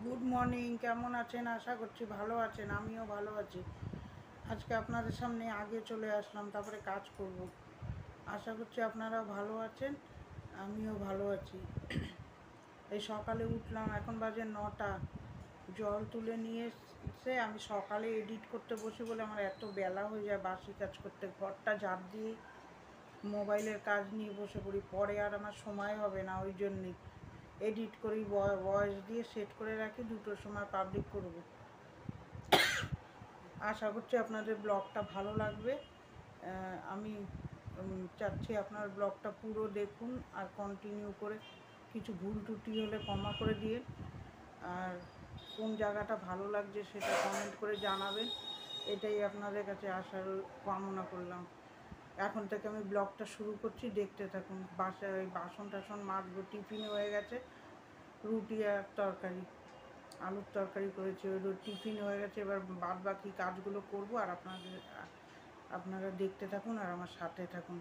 Good morning, কেমন আছেন? আশা করছি ভালো আছেন। আমিও ভালো আছি। আজকে আপনাদের সামনে আগে চলে আসলাম, তারপরে কাজ করব। আশা করছি আপনারাও ভালো আছেন, আমিও ভালো আছি। এই সকালে উঠলাম, এখন বাজে 9টা। জল তুলে নিয়ে এসে আমি সকালে এডিট করতে বসি বলে আমার এত বেলা হয়ে যায় বাসি কাজ করতে। ঘরটা ঝাড় দিয়ে মোবাইলের কাজ নিয়ে বসে পড়ি, পরে আর আমার সময় হবে না। ওই জন্যেই এডিট করি, ভয়েস দিয়ে সেট করে রাখি, 2টোর সময় পাবলিক করব। আশা করছি আপনাদের ব্লগটা ভালো লাগবে। আমি চাচ্ছি আপনার ব্লগটা পুরো দেখুন আর কন্টিনিউ করে কিছু ভুল ত্রুটি হলে ক্ষমা করে দিয়ে, আর কোন জায়গাটা ভালো লাগছে সেটা কমেন্ট করে জানাবেন। এটাই আপনাদের কাছে আসার কামনা করলাম। এখন থেকে আমি ব্লগটা শুরু করছি, দেখতে থাকুন। বাসায় বাসন টাসন মাজবো, টিফিন হয়ে গেছে, রুটি আর তরকারি, আলুর তরকারি করেছি, ওই টিফিন হয়ে গেছে। এবার বাদ বাকি কাজগুলো করব, আর আপনারা দেখতে থাকুন আর আমার সাথে থাকুন।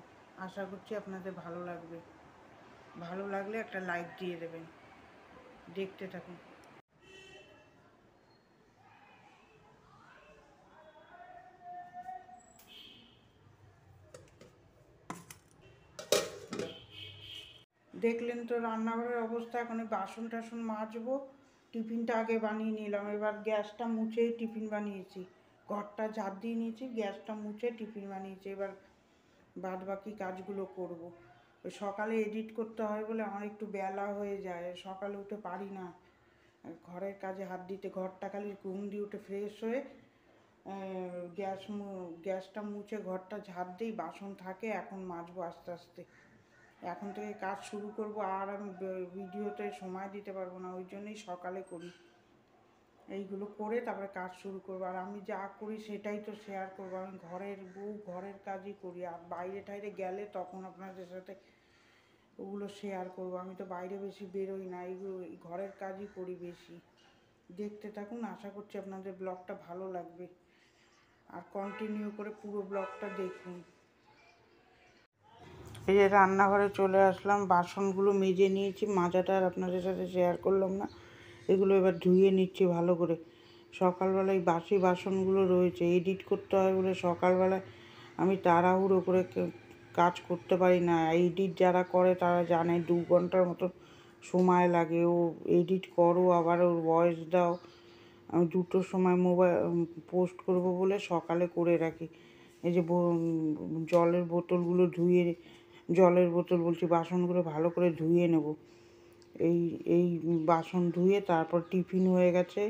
আশা করছি আপনাদের ভালো লাগবে। ভালো লাগলে একটা লাইক দিয়ে দেবেন। দেখতে থাকুন। দেখলেন তো রান্নাঘরের অবস্থা। এখন এই বাসন টাসন মাজবো, টিফিনটা আগে বানিয়ে নিলাম। এবার গ্যাসটা মুছেই টিফিন বানিয়েছি, ঘরটা ঝাড় দিয়ে নিয়েছি, গ্যাসটা মুছে টিফিন বানিয়েছি। এবার বাদ বাকি কাজগুলো করব। ওই সকালে এডিট করতে হয় বলে আমার একটু বেলা হয়ে যায়, সকালে উঠে পারি না ঘরের কাজে হাত দিতে। ঘরটা খালি ঘুম দিয়ে উঠে ফ্রেশ হয়ে গ্যাসটা মুছে ঘরটা ঝাড় দিই, বাসন থাকে, এখন মাজবো আস্তে আস্তে। এখন থেকে কাজ শুরু করব, আর আমি ভিডিওতে সময় দিতে পারবো না, ওই জন্যই সকালে করি। এইগুলো করে তারপরে কাজ শুরু করবো। আর আমি যা করি সেটাই তো শেয়ার করবো। আমি ঘরের বউ, ঘরের কাজই করি, আর বাইরে টাইরে গেলে তখন আপনাদের সাথে ওগুলো শেয়ার করবো। আমি তো বাইরে বেশি বেরোই না, এইগুলো ঘরের কাজই করি বেশি। দেখতে থাকুন, আশা করছি আপনাদের ব্লগটা ভালো লাগবে, আর কন্টিনিউ করে পুরো ব্লগটা দেখুন। এই যে রান্নাঘরে চলে আসলাম, বাসনগুলো মেজে নিয়েছি, মাজাটা আর আপনাদের সাথে শেয়ার করলাম না। এগুলো এবার ধুয়ে নিচ্ছি ভালো করে। সকালবেলায় বাসি বাসনগুলো রয়েছে, এডিট করতে হয় বলে সকালবেলায় আমি তাড়াহুড়ো করে কাজ করতে পারি না। এডিট যারা করে তারা জানে 2 ঘন্টার মতো সময় লাগে। ও এডিট করো, আবার ওর ভয়েস দাও। আমি 2টোর সময় মোবাইল পোস্ট করব বলে সকালে করে রাখি। এই যে জলের বোতলগুলো ধুয়ে, জলের বোতল বলছি, বাসনগুলো ভালো করে ধুয়ে নেব। এই এই বাসন ধুয়ে তারপর টিফিন হয়ে গেছে,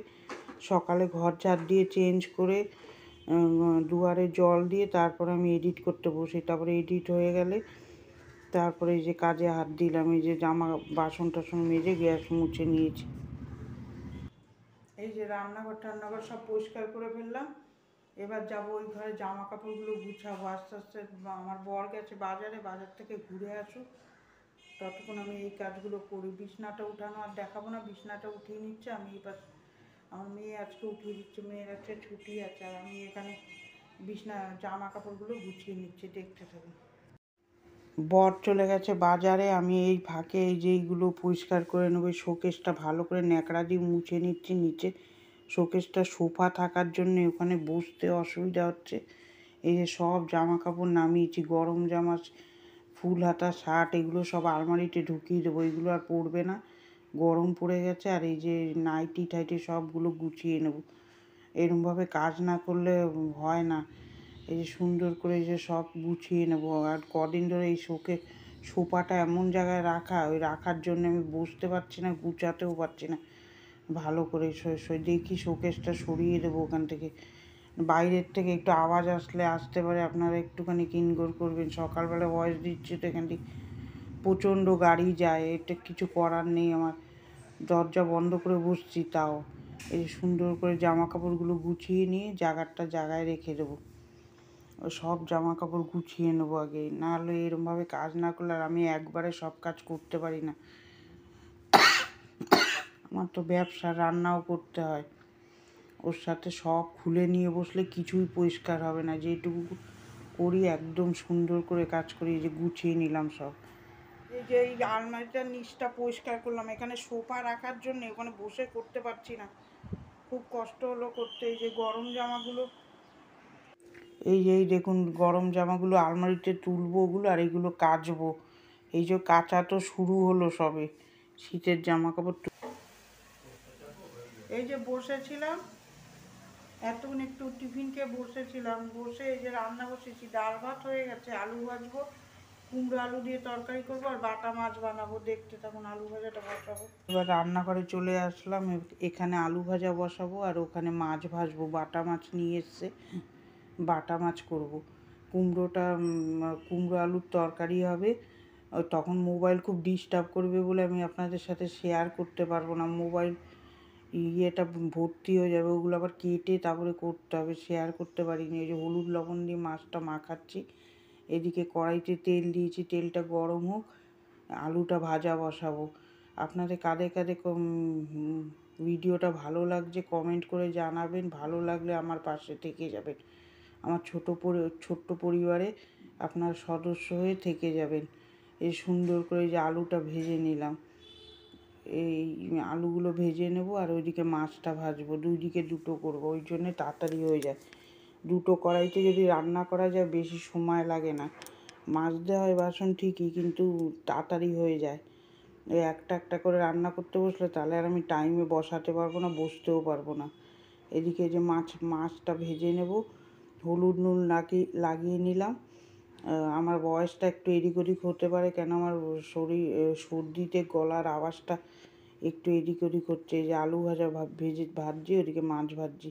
সকালে ঘর ঝাড় দিয়ে চেঞ্জ করে দুয়ারে জল দিয়ে তারপর আমি এডিট করতে বসি। তারপরে এডিট হয়ে গেলে তারপরে এই যে কাজে হাত দিলাম। এই যে জামা বাসন টাসন মেজে গ্যাস মুছে নিয়েছি। এই যে রান্নাঘর সব পরিষ্কার করে ফেললাম। এবার যাবো ওই ঘরে, জামা কাপড়গুলো গুছাবো আস্তে আস্তে। আমার বর গেছে বাজারে, বাজার থেকে ঘুরে আসুক, ততক্ষণ আমি এই কাজগুলো করি। বিছনাটা উঠানো আর দেখাবো না, বিছনাটা উঠিয়ে নিচ্ছে। আমি এবার আমার মেয়ে আজকে উঠিয়ে দিচ্ছে, মেয়ের আজকে ছুটি আছে, আর আমি এখানে বিছনা জামা কাপড়গুলো গুছিয়ে নিচ্ছি। দেখতে থাকুন। বর চলে গেছে বাজারে, আমি এই ফাঁকে এই যে এইগুলো পরিষ্কার করে নেবো। শোকেসটা ভালো করে ন্যাকড়া দিয়ে মুছে নিচ্ছি। নিচে শোকেসটা সোফা থাকার জন্য ওখানে বসতে অসুবিধা হচ্ছে। এই যে সব জামা কাপড় নামিয়েছি, গরম জামা, ফুল হাতা শার্ট, এগুলো সব আলমারিতে ঢুকিয়ে দেবো। এগুলো আর পরবে না, গরম পড়ে গেছে। আর এই যে নাইটি টাইটি সবগুলো গুছিয়ে নেব। এরমভাবে কাজ না করলে হয় না। এই যে সুন্দর করে এই যে সব গুছিয়ে নেব। আর কদিন ধরে এই সোফাটা এমন জায়গায় রাখা, ওই রাখার জন্য আমি বসতে পারছি না, গুছাতেও পারছি না ভালো করে। দেখি শোকেসটা সরিয়ে দেবো ওখান থেকে। বাইরের থেকে একটু আওয়াজ আসতে পারে, আপনারা একটুখানি ইগনোর করবেন। সকালবেলা ভয়েস দিচ্ছি তো এখানটি প্রচণ্ড গাড়ি যায়, এটা কিছু করার নেই। আমার দরজা বন্ধ করে বসছি তাও। এই সুন্দর করে জামা কাপড়গুলো গুছিয়ে নিয়ে জায়গায় রেখে দেবো। সব জামা কাপড় গুছিয়ে নেবো আগে, নাহলে এরমভাবে কাজ না করলে আর আমি একবারে সব কাজ করতে পারি না। আমার তো ব্যবসা, রান্নাও করতে হয়, ওর সাথে সব খুলে নিয়ে বসলে কিছুই পরিষ্কার হবে না। যেটুকু করি একদম সুন্দর করে কাজ করি। এই যে গুছিয়ে নিলাম সব। এই যে এই আলমারিটার নিচটা পরিষ্কার করলাম, এখানে সোফা রাখার জন্য ওখানে বসে করতে পারছি না, খুব কষ্ট হলো করতে। এই যে গরম জামাগুলো, এই দেখুন গরম জামাগুলো আলমারিতে তুলবো ওগুলো, আর এগুলো কাচবো। এই যে কাচা তো শুরু হলো সবে, শীতের জামা কাপড়। এই যে বসেছিলাম এতক্ষণ, একটু টিফিন খেয়ে বসেছিলাম, বসে এই যে রান্না বসেছি, ডাল ভাত হয়ে গেছে, আলু ভাজবো, কুমড়ো আলু দিয়ে তরকারি করবো, আর বাটা মাছ বানাবো, দেখতে তখন আলু ভাজাটা বসাবো। এবার রান্নাঘরে চলে আসলাম, এখানে আলু ভাজা বসাবো আর ওখানে মাছ ভাজবো, বাটা মাছ নিয়ে এসছে, বাটা মাছ করব। কুমড়ো আলুর তরকারি হবে। তখন মোবাইল খুব ডিস্টার্ব করবে বলে আমি আপনাদের সাথে শেয়ার করতে পারবো না, মোবাইল ইয়েটা ভর্তি হয়ে যাবে, ওগুলো আবার কেটে তারপরে করতে হবে, শেয়ার করতে পারিনি। এই যে হলুদ লবণ দিয়ে মাছটা মাখাচ্ছি, এদিকে কড়াইতে তেল দিয়েছি, তেলটা গরম হোক, আলুটা ভাজা বসাবো। আপনাদের কাদের কাদের ভিডিওটা ভালো লাগছে কমেন্ট করে জানাবেন, ভালো লাগলে আমার পাশে থেকে যাবেন, আমার ছোট্ট পরিবারে আপনার সদস্য হয়ে থেকে যাবেন। এই সুন্দর করে যে আলুটা ভেজে নিলাম, এই আলুগুলো ভেজে নেব আর ওইদিকে মাছটা ভাজবো, দুই দিকে দুটো করবো, ওই জন্যে তাড়াতাড়ি হয়ে যায়। দুটো কড়াইতে যদি রান্না করা যায় বেশি সময় লাগে না, মাজতে হয় বাসন ঠিকই, কিন্তু তাড়াতাড়ি হয়ে যায়। এই একটা একটা করে রান্না করতে বসলে তাহলে আর আমি টাইমে বসাতে পারবো না, বসতেও পারবো না। এদিকে যে মাছটা ভেজে নেব, হলুদ নুন লাগিয়ে নিলাম। আমার বয়সটা একটু এদিক ওদিক হতে পারে, কেন আমার সর্দিতে গলার আওয়াজটা একটু এদিক ওদিক হচ্ছে। এই যে আলু ভাজছি, ওদিকে মাছ ভাজছি।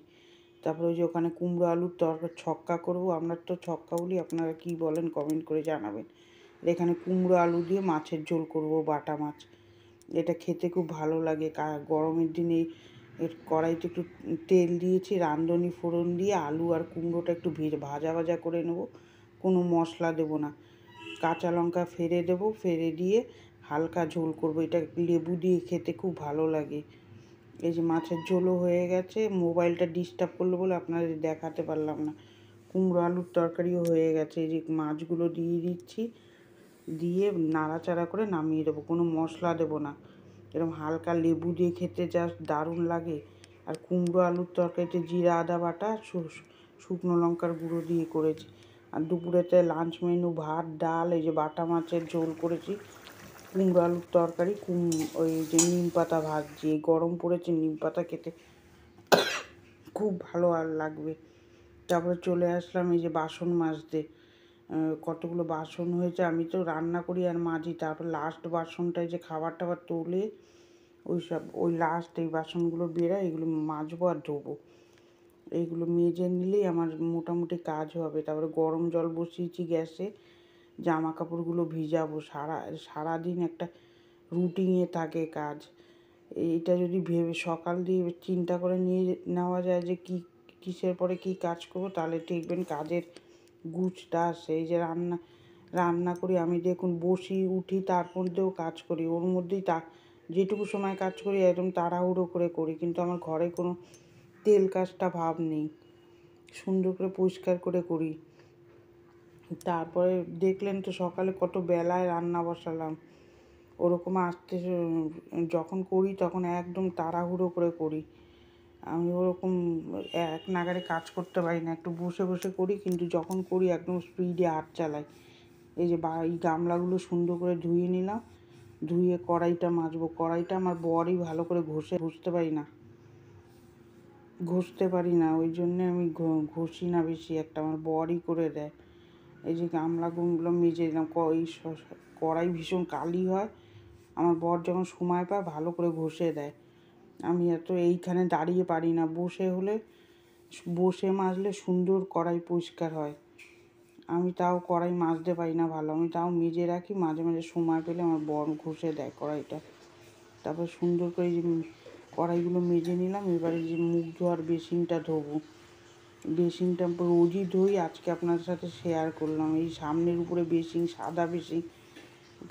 তারপরে ওই যে ওখানে কুমড়ো আলুর ছক্কা করবো, আমরা তো ছক্কা বলি, আপনারা কি বলেন কমেন্ট করে জানাবেন। এখানে কুমড়ো আলু দিয়ে মাছের ঝোল করব, বাটা মাছ। এটা খেতে খুব ভালো লাগে, গরমের দিনে কড়াইতে একটু তেল দিয়েছি, রাঁধুনি ফোড়ন দিয়ে আলু আর কুমড়োটা একটু ভাজা ভাজা করে নেব, কোনো মশলা দেব না, কাঁচা লঙ্কা ফেলে দেবো, ফেলে দিয়ে হালকা ঝোল করব। এটা লেবু দিয়ে খেতে খুব ভালো লাগে। এই যে মাছের ঝোলও হয়ে গেছে, মোবাইলটা ডিস্টার্ব করলো বলে আপনাদের দেখাতে পারলাম না। কুমড়ো আলুর তরকারিও হয়ে গেছে, এই যে মাছগুলো দিয়ে দিচ্ছি, দিয়ে নাড়াচাড়া করে নামিয়ে দেবো, কোনো মশলা দেবো না। এরকম হালকা লেবু দিয়ে খেতে জাস্ট দারুণ লাগে। আর কুমড়ো আলুর তরকারিতে জিরা আদা বাটা, শুকনো লঙ্কার গুঁড়ো দিয়ে করেছি। আর দুপুরেতে লাঞ্চ মেনু ভাত ডাল, এই যে বাটা মাছের ঝোল করেছি, কুমড়ো আলুর তরকারি, ওই যে নিম পাতা ভাজছি। গরম পড়েছে, নিম পাতা খেতে খুব ভালো আর লাগবে। তারপরে চলে আসলাম এই যে বাসন মাজতে, কতগুলো বাসন হয়েছে, আমি তো রান্না করি আর মাজি, তারপর লাস্ট বাসনটায় যে খাবার টাবার তোলে ওই লাস্ট এই বাসনগুলো বেরোয়, এগুলো মাজবো আর ধোবো। এইগুলো মেজে নিলেই আমার মোটামুটি কাজ হবে। তারপরে গরম জল বসিয়েছি গ্যাসে, জামা কাপড়গুলো ভিজাবো। সারাদিন একটা রুটিনে থাকে কাজ। এইটা যদি সকাল দিয়ে চিন্তা করে নিয়ে নেওয়া যায় যে কিসের পরে কী কাজ করবো, তাহলে দেখবেন কাজের গুছটা আসে। এই যে রান্না করি আমি, দেখুন বসি উঠি, তার মধ্যেও কাজ করি, ওর মধ্যেই যেটুকু সময় কাজ করি একদম তাড়াহুড়ো করে করি, কিন্তু আমার ঘরে কোনো তেল কাজটা ভাব নেই, সুন্দর করে পরিষ্কার করে করি। তারপরে দেখলেন তো সকালে কত বেলায় রান্না বসালাম, ওরকম যখন করি তখন একদম তাড়াহুড়ো করে করি। আমি ওরকম এক নাগাড়ে কাজ করতে পারি না, একটু বসে বসে করি, কিন্তু যখন করি একদম স্পিডে হাত চালাই। এই যে এই গামলাগুলো সুন্দর করে ধুয়ে নিলাম, ধুয়ে কড়াইটা মাজবো। কড়াইটা আমার বরই ভালো করে ঘষতে পারি না, ওই জন্যে আমি ঘষি না বেশি একটা, আমার বরই করে দেয়। এই যে গামলাগুলো মেজে দিলাম, কড়াই ভীষণ কালি হয়, আমার বর যখন সময় পায় ভালো করে ঘষে দেয়। আমি এত এইখানে দাঁড়িয়ে পারি না, বসে মাজলে সুন্দর কড়াই পরিষ্কার হয়। আমি তাও কড়াই মাজতে পারি না ভালো, আমি তাও মেজে রাখি, মাঝে মাঝে সময় পেলে আমার বর ঘষে দেয় কড়াইটা। তারপর সুন্দর করে যে কড়াইগুলো মেজে নিলাম। এবারে যে মুখ ধোয়ার বেসিনটা ধোবো, বেসিনটা রোজই ধুই, আজকে আপনার সাথে শেয়ার করলাম। এই সামনের উপরে বেসিন, সাদা বেসিন,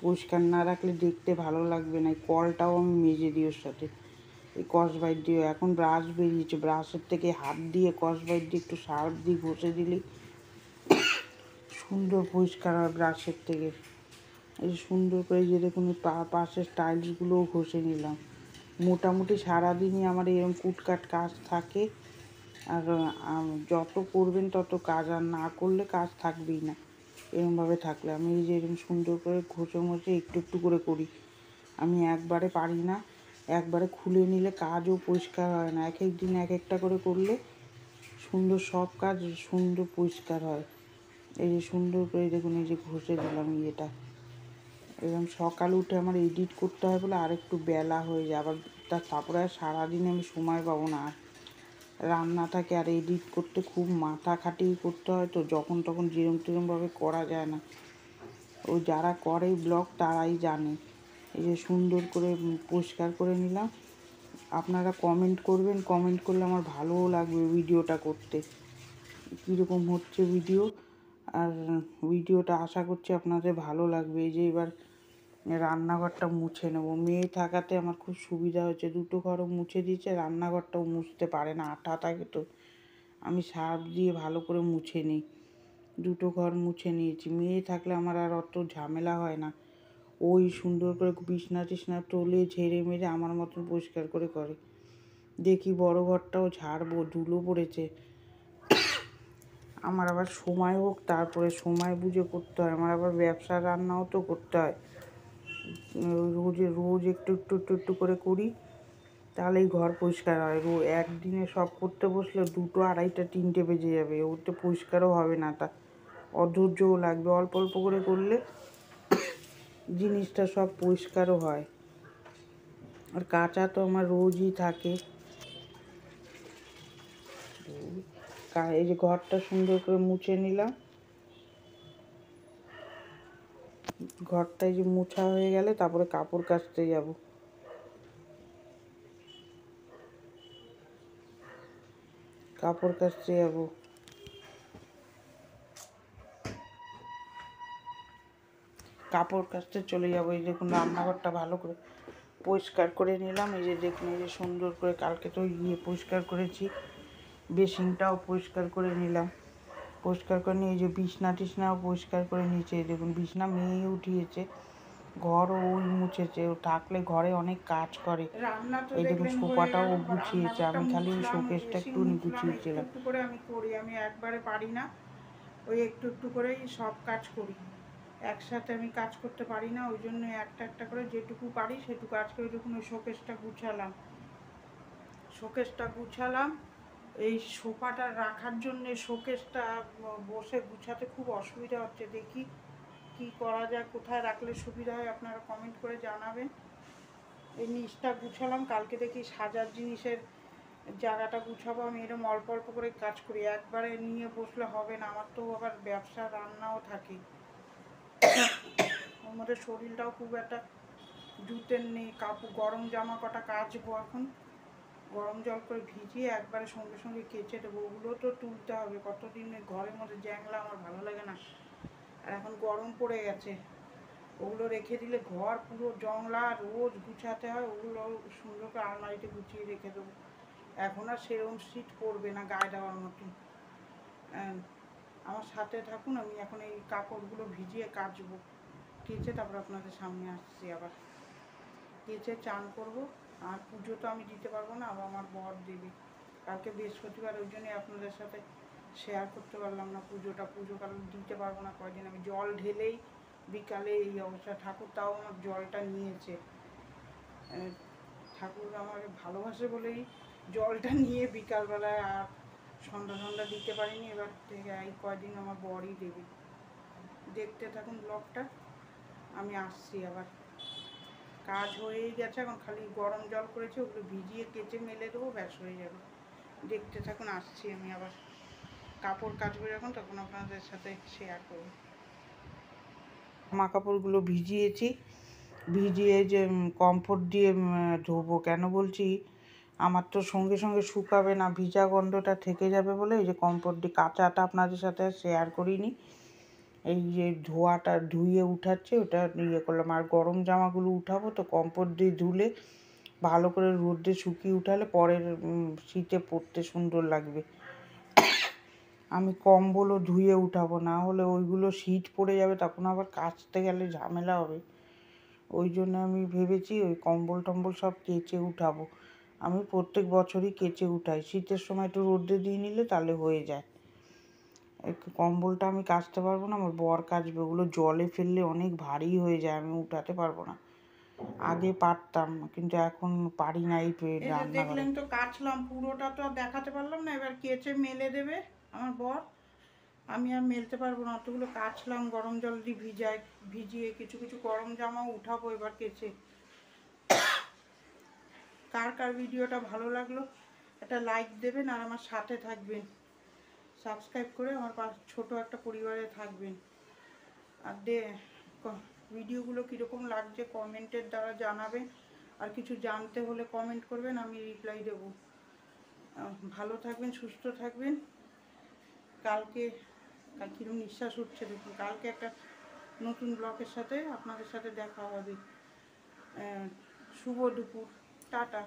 পরিষ্কার না রাখলে দেখতে ভালো লাগবে না। এই কলটাও আমি মেজে দিই ওর সাথে, এই কসবাইট দিয়ে। এখন ব্রাশ বেরিয়েছে, ব্রাশের থেকে হাত দিয়ে কসবাইট দিয়ে একটু সার্ফ দিয়ে ঘষে দিলেই সুন্দর পরিষ্কার হয় ব্রাশের থেকে। এই যে সুন্দর করে যে দেখুন পাশের টাইলসগুলোও ঘষে নিলাম। মোটামুটি সারাদিনই আমার এরকম কুটকাট কাজ থাকে। আর যত করবেন তত কাজ, আর না করলে কাজ থাকবেই না। এরকমভাবে থাকলে আমি এই যে এরকম সুন্দর করে ঘষে ঘষে একটু একটু করে করি। আমি একবারে পারি না, একবারে খুলে নিলে কাজও পরিষ্কার হয় না। এক এক দিন এক একটা করে করলে সুন্দর সব কাজ সুন্দর পরিষ্কার হয়। এই যে সুন্দর করে দেখুন এই যে ঘষে দিলাম ইয়েটা। এরকম সকালে উঠে আমার এডিট করতে হয় বলে আর একটু বেলা হয়ে যায়, আবার তারপরে আর সারাদিন আমি সময় পাবো না। আর রান্না থাকে আর এডিট করতে খুব মাথা খাটিয়ে করতে হয়, তো যখন তখন যেরমভাবে করা যায় না। ও যারা করে ব্লগ তারাই জানে। এই যে সুন্দর করে পরিষ্কার করে নিলাম। আপনারা কমেন্ট করবেন, কমেন্ট করলে আমার ভালোও লাগবে ভিডিওটা করতে, কীরকম হচ্ছে ভিডিও। আর ভিডিওটা আশা করছি আপনাদের ভালো লাগবে। এই যে এবার রান্নাঘরটা মুছে নেব। মেয়ে থাকাতে আমার খুব সুবিধা হয়েছে, দুটো ঘরও মুছে দিয়েছে, রান্নাঘরটাও মুছতে পারে না, আঠা থাকে তো। আমি সার্ফ দিয়ে ভালো করে মুছে নিই। দুটো ঘর মুছে নিয়েছি। মেয়ে থাকলে আমার আর অত ঝামেলা হয় না। ওই সুন্দর করে বিছনা টিছনা তোলে ঝেড়ে মেরে আমার মতন পরিষ্কার করে করে। দেখি বড় ঘরটাও ঝাড়বো, ধুলো পড়েছে। আমার আবার সময় হোক, তারপরে সময় বুঝে করতে হয়। আমার আবার ব্যবসার রান্নাও তো করতে হয়। রোজ একটু একটু একটু একটু করে করি, তাহলেই ঘর পরিষ্কার হয়। একদিনে সব করতে বসলে 2টো 2:30টা 3টে বেজে যাবে, ওতে পরিষ্কারও হবে না, তা অধৈর্যও লাগবে। অল্প অল্প করে করলে জিনিসটা সব পরিষ্কারও হয়। আর কাঁচা তো আমার রোজই থাকে। এই যে ঘরটা সুন্দর করে মুছে নিলাম। ঘরটা এই যে মোছা হয়ে গেলে তারপরে কাপড় কাচতে যাব। কাপড় কাচতে যাব। কাপড় কাচতে চলে যাব। এই দেখুন রান্নাঘরটা ভালো করে পরিষ্কার করে নিলাম। এই যে দেখুন এই যে সুন্দর করে কালকে তো পরিষ্কার করেছি, বেসিনটাও পরিষ্কার করে নিলাম। পরিষ্কার করে নিয়ে এই যে বিছনা টিছনাও পরিষ্কার করে নিয়েছে। এই দেখুন বিছনা মেয়ে উঠিয়েছে, ঘরও ওই মুছেছে। ও থাকলে ঘরে অনেক কাজ করে। এই দেখুন সোফাটাও ও গুছিয়েছে, আমি খালি ওই শোকেসটা একটু গুছিয়েছিলাম। একটু করে আমি করি, আমি একবারে পারি না, ওই একটু একটু করেই সব কাজ করি। একসাথে আমি কাজ করতে পারি না, ওই জন্য একটা একটা করে যেটুকু পারি সেটুকু কাজ করে। দেখুন ওই শোকেসটা গুছালাম। এই সোফাটা রাখার জন্যে শোকেসটা বসে গুছাতে খুব অসুবিধা হচ্ছে। দেখি কি করা যায়, কোথায় রাখলে সুবিধা হয়, আপনারা কমেন্ট করে জানাবেন। এই নিচটা গুছালাম, কালকে দেখি সাজার জিনিসের জায়গাটা গুছাবো। আমি এরকম অল্প অল্প করে কাজ করি, একবারে নিয়ে বসলে হবে না। আমার তো আবার ব্যবসা রান্নাও থাকে, ওর মধ্যে শরীরটাও খুব একটা জুতের নেই। কাপড় গরম জামা কটা কাচবো এখন, গরম জল করে ভিজিয়ে একবারে সঙ্গে সঙ্গে কেচে দেবো। ওগুলো তো তুলতে হবে, কতদিন ঘরের মধ্যে জ্যাংলা, আমার ভালো লাগে না। আর এখন গরম পড়ে গেছে, ওগুলো রেখে দিলে ঘর পুরো জংলা, রোজ গুছাতে হয়। ওগুলো সুন্দর করে আলমারিতে গুছিয়ে রেখে দেবো। এখন আর সেরকম শীত পড়বে না গায়ে দেওয়ার মতন। আমার সাথে থাকুন, আমি এখন এই কাপড়গুলো ভিজিয়ে কাচবো, কেচে তারপর আপনাদের সামনে আসছি। আবার কেচে চান করবো। আর পুজো তো আমি দিতে পারবো না, আবার আমার বর দেবে কালকে বৃহস্পতিবার, ওই জন্যই আপনাদের সাথে শেয়ার করতে পারলাম না পুজো কারণ দিতে পারবো না কয়দিন। আমি জল ঢেলেই বিকালে এই অবস্থা। ঠাকুর তাও আমার জলটা নিয়েছে, ঠাকুর আমাকে ভালোবাসে বলেই জলটা নিয়ে বিকালবেলায় আর সন্ধ্যা দিতে পারিনি। এবার থেকে এই কয়দিন আমার বরই দেবে। দেখতে থাকুন ব্লগটা, আমি আসছি। আবার কাজ হয়েই গেছে, এখন খালি গরম জল করেছি, ওগুলো ভিজিয়ে কেচে মেলে দেবো, ব্যাস হয়ে যাবে। দেখতে থাকুন, আসছি আমি। আবার কাপড় কাচবো যখন, তখন আপনাদের সাথে শেয়ার করবো। জামা কাপড়গুলো ভিজিয়েছি, ভিজিয়ে যে কমফোর্ট দিয়ে ধোবো। কেন বলছি, আমার তো সঙ্গে সঙ্গে শুকাবে না, ভিজা গন্ধটা থেকে যাবে বলে এই যে কমফোর্ট দিয়ে। কাঁচাটা আপনাদের সাথে শেয়ার করিনি, এই যে ধুয়ে উঠাচ্ছে ওটা করলাম। আর গরম জামাগুলো উঠাবো তো কমফোর্ট দিয়ে ধুলে ভালো করে রোদে শুকিয়ে উঠালে পরের শীতে পরতে সুন্দর লাগবে। আমি কম্বলও ধুয়ে উঠাবো, না হলে ওইগুলো শীত পড়ে যাবে, তখন আবার কাচতে গেলে ঝামেলা হবে। ওই জন্য আমি ভেবেছি ওই কম্বল টম্বল সব কেচে উঠাবো। আমি প্রত্যেক বছরই কেচে উঠাই, শীতের সময় একটু রোদে দিয়ে নিলে তাহলে হয়ে যায়। একটু কম্বলটা আমি কাচতে পারবো না, আমার বর কাচবে। ওগুলো জলে ফেললে অনেক ভারী হয়ে যায়, আমি উঠাতে পারবো না। আগে পারতাম, কিন্তু এখন পারি না। এই রান্নাঘরে দেখলেন তো কাচলাম, পুরোটা তো আর দেখাতে পারলাম না। এবার কেচে মেলে দেবে আমার বর, আমি আর মেলতে পারবো না। অতগুলো কাচলাম, গরম জল দিয়ে ভিজিয়ে কিছু কিছু গরম জামাও উঠাবো এবার কেচে। কার কার ভিডিওটা ভালো লাগলো একটা লাইক দেবেন, আর আমার সাথে থাকবেন, সাবস্ক্রাইব করে আমার ছোট একটা পরিবারে থাকবেন। আর ভিডিওগুলো কীরকম লাগছে কমেন্টের দ্বারা জানাবেন, আর কিছু জানতে হলে কমেন্ট করবেন, আমি রিপ্লাই দেব। ভালো থাকবেন, সুস্থ থাকবেন। কালকে কীরকম নিঃশ্বাস উঠছে দেখুন, কালকে একটা নতুন ব্লগের সাথে আপনাদের সাথে দেখা হবে। শুভ দুপুর, টাটা।